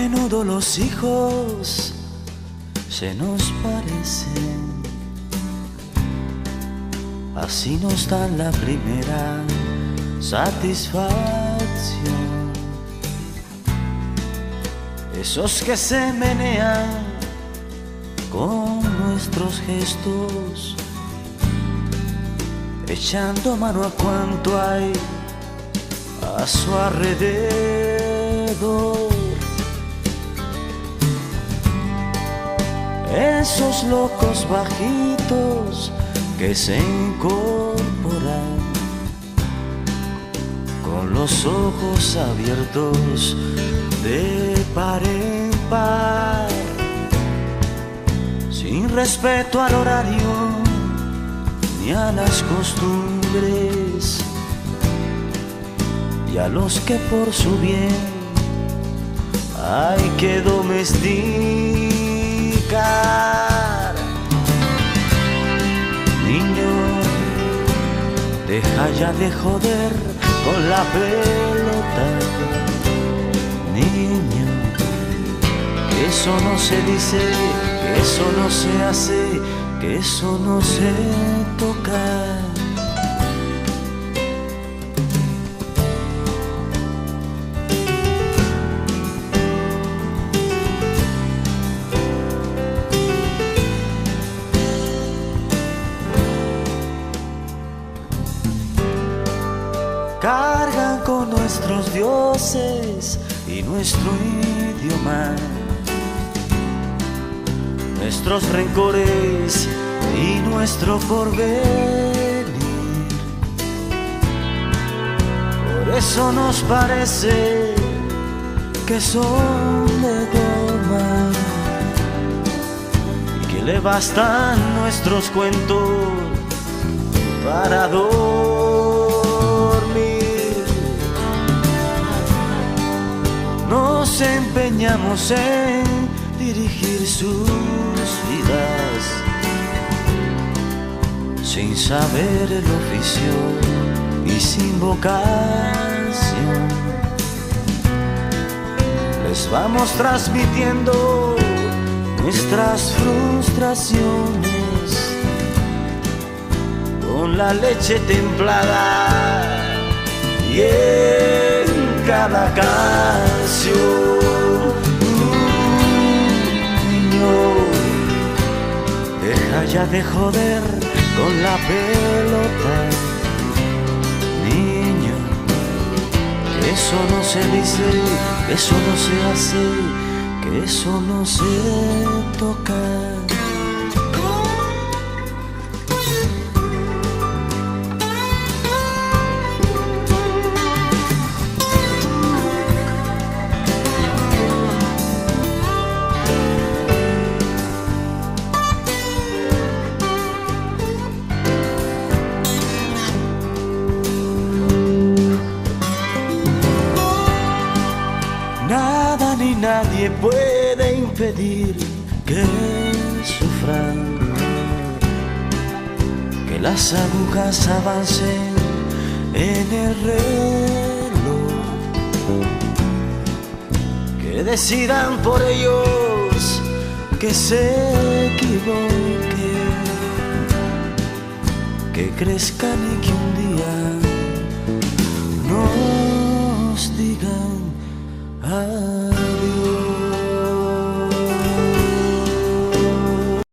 menudo los hijos se nos parecen, así nos dan la primera satisfacción. Esos que se menean con nuestros gestos, echando mano a cuanto hay a su alrededor. Esos locos bajitos que se incorporan con los ojos abiertos de par en par, sin respeto al horario ni a las costumbres, y a los que por su bien hay que domesticar. Niño, deja ya de joder con la pelota. Niño, que eso no se dice, que eso no se hace, que eso no se toca. Cargan con nuestros dioses y nuestro idioma, nuestros rencores y nuestro porvenir. Por eso nos parece que son de goma y que le bastan nuestros cuentos para dormir. Nos empeñamos en dirigir sus vidas sin saber el oficio y sin vocación. Les vamos transmitiendo nuestras frustraciones con la leche templada y en cada canción. Niño, deja ya de joder con la pelota. Niño, que eso no se dice, que eso no se hace, que eso no se toca. Nada ni nadie puede impedir que sufran, que las agujas avancen en el reloj, que decidan por ellos que se equivoquen, que crezcan y que un día